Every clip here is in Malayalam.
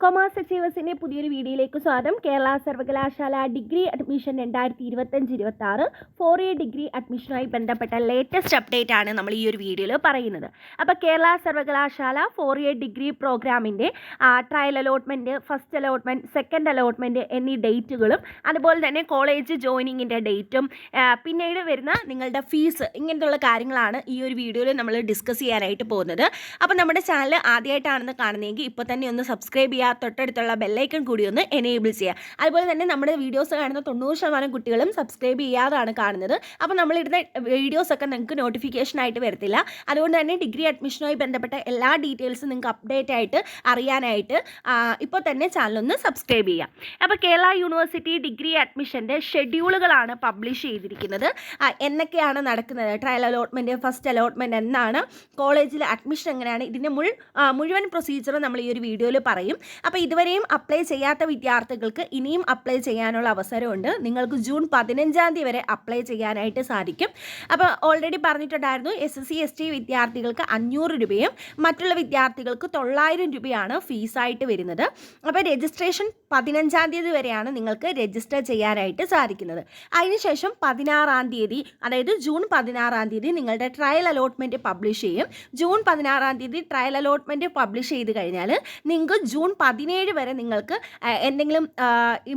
കൊമേഴ്സ് അച്ചീവേഴ്സിൻ്റെ പുതിയൊരു വീഡിയോയിലേക്ക് സ്വാഗതം. കേരള സർവകലാശാല ഡിഗ്രി അഡ്മിഷൻ 2025-26 4 ഇയർ ഡിഗ്രി അഡ്മിഷനുമായി ബന്ധപ്പെട്ട ലേറ്റസ്റ്റ് അപ്ഡേറ്റ് ആണ് നമ്മൾ ഈ ഒരു വീഡിയോയിൽ പറയുന്നത്. അപ്പോൾ കേരള സർവകലാശാല 4 ഇയർ ഡിഗ്രി പ്രോഗ്രാമിൻ്റെ trial allotment, first allotment, second allotment എന്നീ ഡേറ്റുകളും അതുപോലെ തന്നെ കോളേജ് ജോയിനിങ്ങിൻ്റെ ഡേറ്റും പിന്നീട് വരുന്ന നിങ്ങളുടെ ഫീസ് ഇങ്ങനത്തുള്ള കാര്യങ്ങളാണ് ഈ ഒരു വീഡിയോയിൽ നമ്മൾ ഡിസ്കസ് ചെയ്യാനായിട്ട് പോകുന്നത്. അപ്പോൾ നമ്മുടെ ചാനൽ ആദ്യമായിട്ടാണെന്ന് കാണുന്നതെങ്കിൽ ഇപ്പോൾ തന്നെ ഒന്ന് സബ്സ്ക്രൈബ് ചെയ്യുക, തൊട്ടടുത്തുള്ള ബെല്ലൈക്കൺ കൂടി ഒന്ന് എനേബിൾ ചെയ്യുക. അതുപോലെ തന്നെ നമ്മുടെ വീഡിയോസ് കാണുന്ന 90% കുട്ടികളും സബ്സ്ക്രൈബ് ചെയ്യാതാണ് കാണുന്നത്. അപ്പോൾ നമ്മളിടുന്ന വീഡിയോസൊക്കെ നിങ്ങൾക്ക് നോട്ടിഫിക്കേഷനായിട്ട് വരത്തില്ല. അതുകൊണ്ട് തന്നെ ഡിഗ്രി അഡ്മിഷനുമായി ബന്ധപ്പെട്ട എല്ലാ ഡീറ്റെയിൽസും നിങ്ങൾക്ക് അപ്ഡേറ്റ് ആയിട്ട് അറിയാനായിട്ട് ഇപ്പോൾ തന്നെ ചാനലൊന്ന് സബ്സ്ക്രൈബ് ചെയ്യാം. അപ്പോൾ കേരള യൂണിവേഴ്സിറ്റി ഡിഗ്രി അഡ്മിഷൻ്റെ ഷെഡ്യൂളുകളാണ് പബ്ലിഷ് ചെയ്തിരിക്കുന്നത്. എന്നൊക്കെയാണ് നടക്കുന്നത്, ട്രയൽ അലോട്ട്മെൻറ്റ്, ഫസ്റ്റ് അലോട്ട്മെൻറ്റ് എന്നാണ്, കോളേജിൽ അഡ്മിഷൻ എങ്ങനെയാണ്, ഇതിൻ്റെ മുഴുവൻ പ്രൊസീജിയർ നമ്മൾ ഈ ഒരു വീഡിയോയിൽ പറയും. അപ്പോൾ ഇതുവരെയും അപ്ലൈ ചെയ്യാത്ത വിദ്യാർത്ഥികൾക്ക് ഇനിയും അപ്ലൈ ചെയ്യാനുള്ള അവസരമുണ്ട്. നിങ്ങൾക്ക് ജൂൺ 15 വരെ അപ്ലൈ ചെയ്യാനായിട്ട് സാധിക്കും. അപ്പോൾ ഓൾറെഡി പറഞ്ഞിട്ടുണ്ടായിരുന്നു, SSC ST വിദ്യാർത്ഥികൾക്ക് 500 രൂപയും മറ്റുള്ള വിദ്യാർത്ഥികൾക്ക് 900 രൂപയാണ് ഫീസായിട്ട് വരുന്നത്. അപ്പോൾ രജിസ്ട്രേഷൻ 15 വരെയാണ് നിങ്ങൾക്ക് രജിസ്റ്റർ ചെയ്യാനായിട്ട് സാധിക്കുന്നത്. അതിനുശേഷം 16 അതായത് ജൂൺ 16 നിങ്ങളുടെ ട്രയൽ അലോട്ട്മെൻറ്റ് പബ്ലിഷ് ചെയ്യും. ജൂൺ 16 ട്രയൽ അലോട്ട്മെൻറ്റ് പബ്ലിഷ് ചെയ്ത് കഴിഞ്ഞാൽ നിങ്ങൾക്ക് ജൂൺ 17 വരെ നിങ്ങൾക്ക് എന്തെങ്കിലും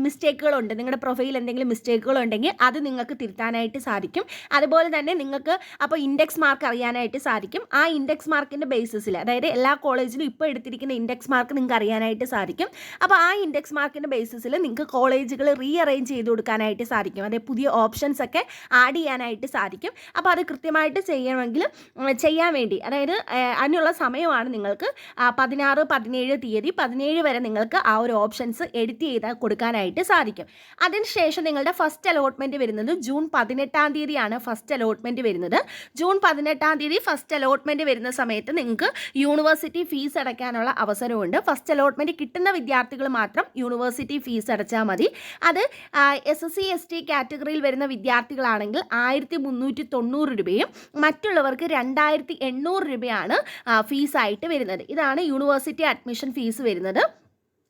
മിസ്റ്റേക്കുകളുണ്ട്, നിങ്ങളുടെ പ്രൊഫൈൽ എന്തെങ്കിലും മിസ്റ്റേക്കുകളുണ്ടെങ്കിൽ അത് നിങ്ങൾക്ക് തിരുത്താനായിട്ട് സാധിക്കും. അതുപോലെ തന്നെ നിങ്ങൾക്ക് അപ്പോൾ ഇൻഡെക്സ് മാർക്ക് അറിയാനായിട്ട് സാധിക്കും. ആ ഇൻഡെക്സ് മാർക്കിൻ്റെ ബേസിസിൽ, അതായത് എല്ലാ കോളേജിലും ഇപ്പോൾ എടുത്തിരിക്കുന്ന ഇൻഡെക്സ് മാർക്ക് നിങ്ങൾക്ക് അറിയാനായിട്ട് സാധിക്കും. അപ്പോൾ ആ ഇൻഡെക്സ് മാർക്കിൻ്റെ ബേസിസിൽ നിങ്ങൾക്ക് കോളേജുകൾ റീഅറേഞ്ച് ചെയ്ത് കൊടുക്കാനായിട്ട് സാധിക്കും. അതായത് പുതിയ ഓപ്ഷൻസ് ഒക്കെ ആഡ് ചെയ്യാനായിട്ട് സാധിക്കും. അപ്പോൾ അത് കൃത്യമായിട്ട് ചെയ്യാൻ വേണ്ടി, അതായത് അതിനുള്ള സമയമാണ് നിങ്ങൾക്ക് 17 വരെ നിങ്ങൾക്ക് ആ ഒരു ഓപ്ഷൻസ് എഡിറ്റ് ചെയ്ത് കൊടുക്കാനായിട്ട് സാധിക്കും. അതിനുശേഷം നിങ്ങളുടെ ഫസ്റ്റ് അലോട്ട്മെൻറ്റ് വരുന്നത് ജൂൺ 18 ഫസ്റ്റ് അലോട്ട്മെൻറ്റ് വരുന്നത്. ജൂൺ 18 ഫസ്റ്റ് അലോട്ട്മെൻറ്റ് വരുന്ന സമയത്ത് നിങ്ങൾക്ക് യൂണിവേഴ്സിറ്റി ഫീസ് അടയ്ക്കാനുള്ള അവസരമുണ്ട്. ഫസ്റ്റ് അലോട്ട്മെൻറ്റ് കിട്ടുന്ന വിദ്യാർത്ഥികൾ മാത്രം യൂണിവേഴ്സിറ്റി ഫീസ് അടച്ചാൽ മതി. അത് SSC ST കാറ്റഗറിയിൽ വരുന്ന വിദ്യാർത്ഥികളാണെങ്കിൽ 1390 രൂപയും മറ്റുള്ളവർക്ക് 2800 രൂപയാണ് ഫീസായിട്ട് വരുന്നത്. ഇതാണ് യൂണിവേഴ്സിറ്റി അഡ്മിഷൻ ഫീസ് വരുന്നത്.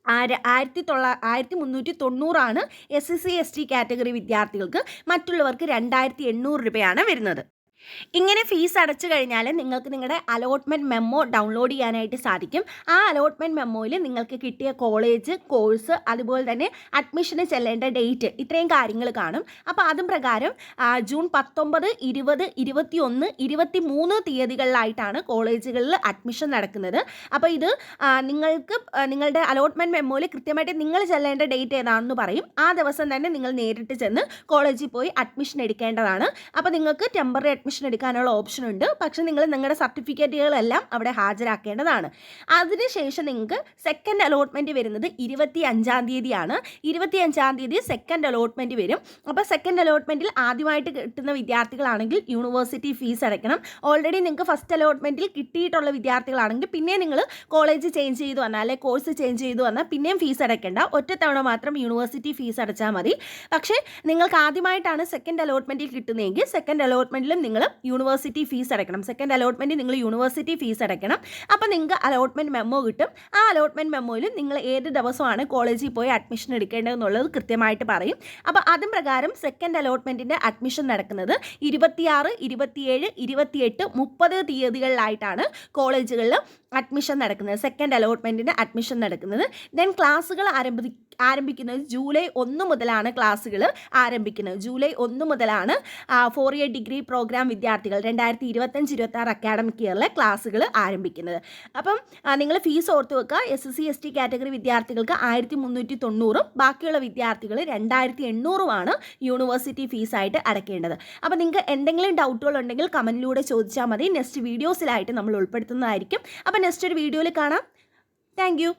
1390 SSC ST കാറ്റഗറി വിദ്യാർത്ഥികൾക്ക്, മറ്റുള്ളവർക്ക് 2800 രൂപയാണ് വരുന്നത്. ഇങ്ങനെ ഫീസ് അടച്ചു കഴിഞ്ഞാൽ നിങ്ങൾക്ക് നിങ്ങളുടെ അലോട്ട്മെൻറ്റ് മെമ്മോ ഡൗൺലോഡ് ചെയ്യാനായിട്ട് സാധിക്കും. ആ അലോട്ട്മെൻറ്റ് മെമ്മോയിൽ നിങ്ങൾക്ക് കിട്ടിയ കോളേജ്, കോഴ്സ്, അതുപോലെ തന്നെ അഡ്മിഷന് ചെല്ലേണ്ട ഡേറ്റ്, ഇത്രയും കാര്യങ്ങൾ കാണും. അപ്പോൾ അതും പ്രകാരം ജൂൺ 19, 20, 21, 23 തീയതികളിലായിട്ടാണ് കോളേജുകളിൽ അഡ്മിഷൻ നടക്കുന്നത്. അപ്പോൾ ഇത് നിങ്ങൾക്ക് നിങ്ങളുടെ അലോട്ട്മെൻറ്റ് മെമ്മോയിൽ കൃത്യമായിട്ട് നിങ്ങൾ ചെല്ലേണ്ട ഡേറ്റ് ഏതാണെന്ന് പറയും. ആ ദിവസം തന്നെ നിങ്ങൾ നേരിട്ട് ചെന്ന് കോളേജിൽ പോയി അഡ്മിഷൻ എടുക്കേണ്ടതാണ്. അപ്പോൾ നിങ്ങൾക്ക് ടെമ്പററി അഡ്മിഷൻ എടുക്കാനുള്ള ഓപ്ഷൻ ഉണ്ട്. പക്ഷെ നിങ്ങൾ നിങ്ങളുടെ സർട്ടിഫിക്കറ്റുകളെല്ലാം അവിടെ ഹാജരാക്കേണ്ടതാണ്. അതിനുശേഷം നിങ്ങൾക്ക് സെക്കൻഡ് അലോട്ട്മെൻറ്റ് വരുന്നത് 25 25 സെക്കൻഡ് അലോട്ട്മെൻറ്റ് വരും. അപ്പോൾ സെക്കൻഡ് അലോട്ട്മെൻറ്റിൽ ആദ്യമായിട്ട് കിട്ടുന്ന വിദ്യാർത്ഥികളാണെങ്കിൽ യൂണിവേഴ്സിറ്റി ഫീസ് അടയ്ക്കണം. ഓൾറെഡി നിങ്ങൾക്ക് ഫസ്റ്റ് അലോട്ട്മെൻറ്റിൽ കിട്ടിയിട്ടുള്ള വിദ്യാർത്ഥികളാണെങ്കിൽ പിന്നെ നിങ്ങൾ കോളേജ് ചേഞ്ച് ചെയ്തു വന്നാൽ, അല്ലെങ്കിൽ കോഴ്സ് ചേഞ്ച് ചെയ്തു വന്നാൽ പിന്നെയും ഫീസ് അടയ്ക്കേണ്ട. ഒറ്റത്തവണ മാത്രം യൂണിവേഴ്സിറ്റി ഫീസ് അടച്ചാൽ മതി. പക്ഷേ നിങ്ങൾക്ക് ആദ്യമായിട്ടാണ് സെക്കൻഡ് അലോട്ട്മെൻറ്റിൽ കിട്ടുന്നതെങ്കിൽ സെക്കൻഡ് അലോട്ട്മെൻറ്റിലും നിങ്ങൾ യൂണിവേഴ്സിറ്റി ഫീസ് അടയ്ക്കണം. സെക്കൻഡ് അലോട്ട്മെൻറ്റ് നിങ്ങൾ യൂണിവേഴ്സിറ്റി ഫീസ് അടയ്ക്കണം. അപ്പോൾ നിങ്ങൾക്ക് അലോട്ട്മെൻറ്റ് മെമ്മോ കിട്ടും. ആ അലോട്ട്മെൻറ്റ് മെമ്മോയിൽ നിങ്ങൾ ഏത് ദിവസമാണ് കോളേജിൽ പോയി അഡ്മിഷൻ എടുക്കേണ്ടതെന്നുള്ളത് കൃത്യമായിട്ട് പറയും. അപ്പോൾ അതും പ്രകാരം സെക്കൻഡ് അലോട്ട്മെൻറ്റിൻ്റെ അഡ്മിഷൻ നടക്കുന്നത് 26, 27, 28, 30 തീയതികളിലായിട്ടാണ് കോളേജുകളിൽ അഡ്മിഷൻ നടക്കുന്നത്. സെക്കൻഡ് അലോട്ട്മെൻറ്റിൻ്റെ അഡ്മിഷൻ നടക്കുന്നത്. ദെൻ ക്ലാസ്സുകൾ ആരംഭിക്കുന്നത് ജൂലൈ 1 മുതലാണ്. ക്ലാസ്സുകൾ ആരംഭിക്കുന്നത് ജൂലൈ 1 മുതലാണ്. 4 ഇയർ ഡിഗ്രി പ്രോഗ്രാം വിദ്യാർത്ഥികൾ 2025-26 അക്കാഡമിക് ഇയറിലെ ക്ലാസ്സുകൾ ആരംഭിക്കുന്നത്. അപ്പം നിങ്ങൾ ഫീസ് ഓർത്ത് വെക്കുക. SSC ST കാറ്റഗറി വിദ്യാർത്ഥികൾക്ക് 1390, ബാക്കിയുള്ള വിദ്യാർത്ഥികൾ 2800 യൂണിവേഴ്സിറ്റി ഫീസായിട്ട് അടയ്ക്കേണ്ടത്. അപ്പോൾ നിങ്ങൾക്ക് എന്തെങ്കിലും ഡൗട്ടുകൾ ഉണ്ടെങ്കിൽ കമൻറ്റിലൂടെ ചോദിച്ചാൽ മതി. നെക്സ്റ്റ് വീഡിയോസിലായിട്ട് നമ്മൾ ഉൾപ്പെടുത്തുന്നതായിരിക്കും. അപ്പോൾ നെക്സ്റ്റ് ഒരു വീഡിയോയിൽ കാണാം. Thank you.